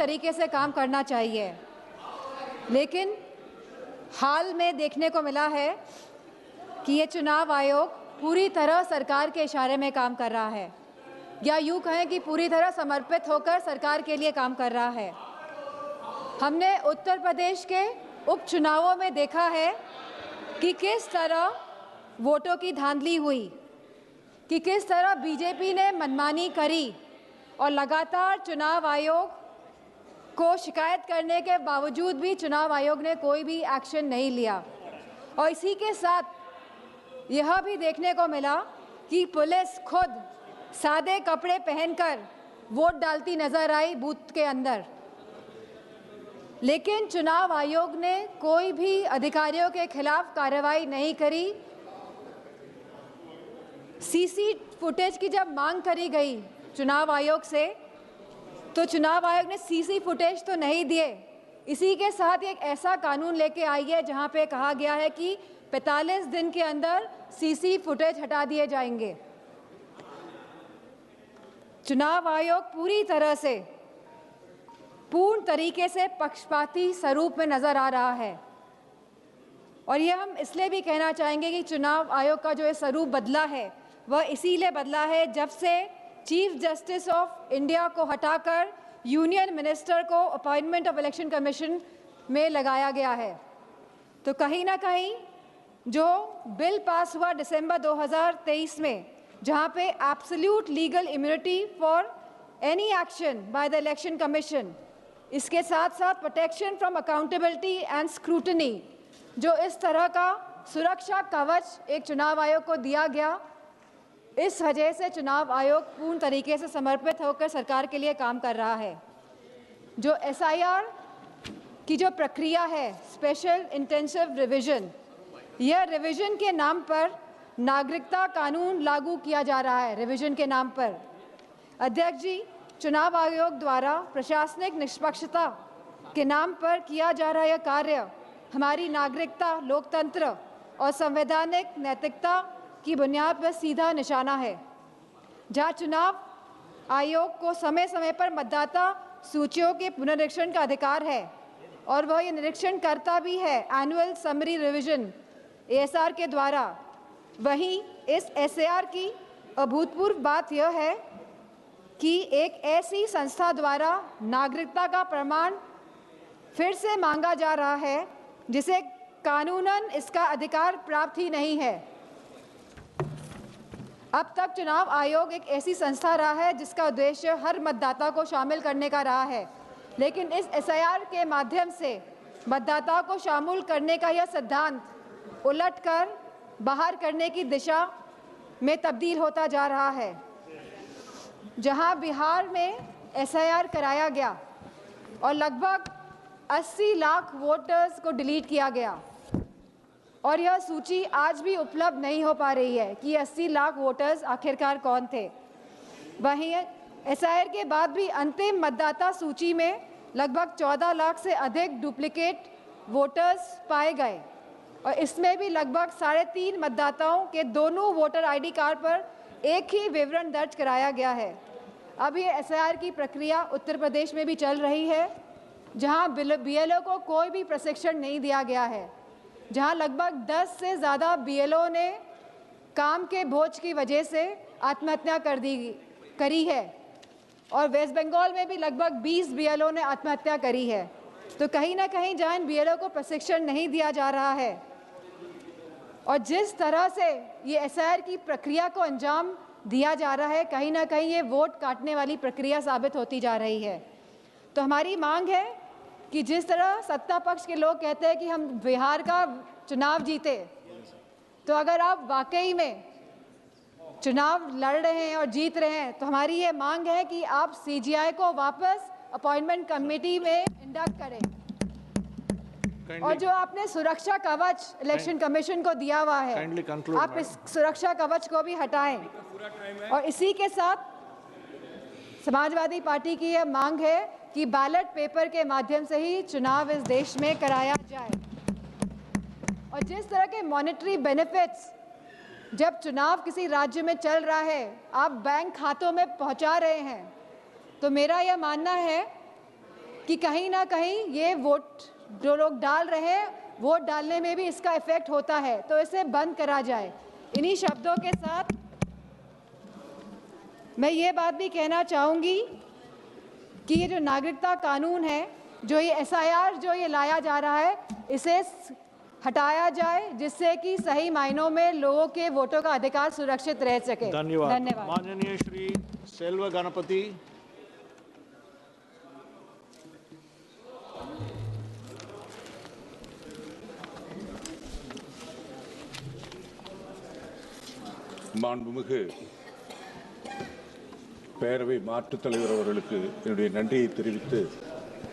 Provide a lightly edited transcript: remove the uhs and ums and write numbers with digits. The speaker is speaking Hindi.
तरीके से काम करना चाहिए, लेकिन हाल में देखने को मिला है कि ये चुनाव आयोग पूरी तरह सरकार के इशारे में काम कर रहा है, या यूँ कहें कि पूरी तरह समर्पित होकर सरकार के लिए काम कर रहा है। हमने उत्तर प्रदेश के उपचुनावों में देखा है कि किस तरह वोटों की धांधली हुई, कि किस तरह बीजेपी ने मनमानी करी और लगातार चुनाव आयोग को शिकायत करने के बावजूद भी चुनाव आयोग ने कोई भी एक्शन नहीं लिया। और इसी के साथ यह भी देखने को मिला कि पुलिस खुद सादे कपड़े पहनकर वोट डालती नजर आई बूथ के अंदर, लेकिन चुनाव आयोग ने कोई भी अधिकारियों के खिलाफ कार्रवाई नहीं करी। सीसी फुटेज की जब मांग करी गई चुनाव आयोग से, तो चुनाव आयोग ने सीसी फुटेज तो नहीं दिए। इसी के साथ एक ऐसा कानून लेके आई है जहां पे कहा गया है कि 45 दिन के अंदर सीसी फुटेज हटा दिए जाएंगे। चुनाव आयोग पूरी तरह से पूर्ण तरीके से पक्षपाती स्वरूप में नजर आ रहा है, और ये हम इसलिए भी कहना चाहेंगे कि चुनाव आयोग का जो ये स्वरूप बदला है वह इसीलिए बदला है जब से चीफ जस्टिस ऑफ इंडिया को हटाकर यूनियन मिनिस्टर को अपॉइंटमेंट ऑफ इलेक्शन कमीशन में लगाया गया है। तो कहीं ना कहीं जो बिल पास हुआ दिसंबर 2023 में, जहां पे absolute legal immunity for any action by the election commission, इसके साथ साथ protection from accountability and scrutiny, जो इस तरह का सुरक्षा कवच एक चुनाव आयोग को दिया गया, इस वजह से चुनाव आयोग पूर्ण तरीके से समर्पित होकर सरकार के लिए काम कर रहा है। जो SIR की जो प्रक्रिया है, स्पेशल इंटेंसिव रिवीजन, यह रिवीजन के नाम पर नागरिकता कानून लागू किया जा रहा है। रिवीजन के नाम पर अध्यक्ष जी, चुनाव आयोग द्वारा प्रशासनिक निष्पक्षता के नाम पर किया जा रहा यह कार्य हमारी नागरिकता, लोकतंत्र और संवैधानिक नैतिकता की बुनियाद पर सीधा निशाना है। जहां चुनाव आयोग को समय समय पर मतदाता सूचियों के पुनरीक्षण का अधिकार है और वह ये निरीक्षण करता भी है एनुअल समरी रिवीजन ASR के द्वारा, वहीं इस SAR की अभूतपूर्व बात यह है कि एक ऐसी संस्था द्वारा नागरिकता का प्रमाण फिर से मांगा जा रहा है जिसे कानूनन इसका अधिकार प्राप्त ही नहीं है। अब तक चुनाव आयोग एक ऐसी संस्था रहा है जिसका उद्देश्य हर मतदाता को शामिल करने का रहा है, लेकिन इस SIR के माध्यम से मतदाता को शामिल करने का यह सिद्धांत उलटकर बाहर करने की दिशा में तब्दील होता जा रहा है। जहां बिहार में SIR कराया गया और लगभग 80 लाख वोटर्स को डिलीट किया गया, और यह सूची आज भी उपलब्ध नहीं हो पा रही है कि 80 लाख वोटर्स आखिरकार कौन थे। वहीं SIR के बाद भी अंतिम मतदाता सूची में लगभग 14 लाख से अधिक डुप्लीकेट वोटर्स पाए गए, और इसमें भी लगभग 3.5 मतदाताओं के दोनों वोटर ID कार्ड पर एक ही विवरण दर्ज कराया गया है। अब ये SIR की प्रक्रिया उत्तर प्रदेश में भी चल रही है, जहां BLO को कोई भी प्रशिक्षण नहीं दिया गया है, जहां लगभग 10 से ज़्यादा BLO ने काम के बोझ की वजह से आत्महत्या करी है, और वेस्ट बंगाल में भी लगभग 20 BLO ने आत्महत्या करी है। तो कहीं ना कहीं जहां इन BLO को प्रशिक्षण नहीं दिया जा रहा है और जिस तरह से ये SIR की प्रक्रिया को अंजाम दिया जा रहा है, कहीं ना कहीं ये वोट काटने वाली प्रक्रिया साबित होती जा रही है। तो हमारी मांग है कि जिस तरह सत्ता पक्ष के लोग कहते हैं कि हम बिहार का चुनाव जीते, तो अगर आप वाकई में चुनाव लड़ रहे हैं और जीत रहे हैं, तो हमारी ये मांग है कि आप CGI को वापस अपॉइंटमेंट कमेटी में इंडक्ट करें, और जो आपने सुरक्षा कवच इलेक्शन कमीशन को दिया हुआ है, आप इस सुरक्षा कवच को भी हटाएं। और इसी के साथ समाजवादी पार्टी की यह मांग है कि बैलेट पेपर के माध्यम से ही चुनाव इस देश में कराया जाए। और जिस तरह के मॉनेटरी बेनिफिट्स जब चुनाव किसी राज्य में चल रहा है आप बैंक खातों में पहुंचा रहे हैं, तो मेरा यह मानना है कि कहीं ना कहीं ये वोट जो लोग डाल रहे हैं वोट डालने में भी इसका इफेक्ट होता है, तो इसे बंद करा जाए। इन्हीं शब्दों के साथ मैं ये बात भी कहना चाहूँगी कि ये जो नागरिकता कानून है, जो ये SIR जो ये लाया जा रहा है, इसे हटाया जाए जिससे कि सही मायनों में लोगों के वोटों का अधिकार सुरक्षित रह सके। धन्यवाद। माननीय श्री सेल्व गणपति। மாண்புமிகு பேரவை மாற்றுத் தலைவர் அவர்களுக்கு என்னுடைய நன்றியை தெரிவித்து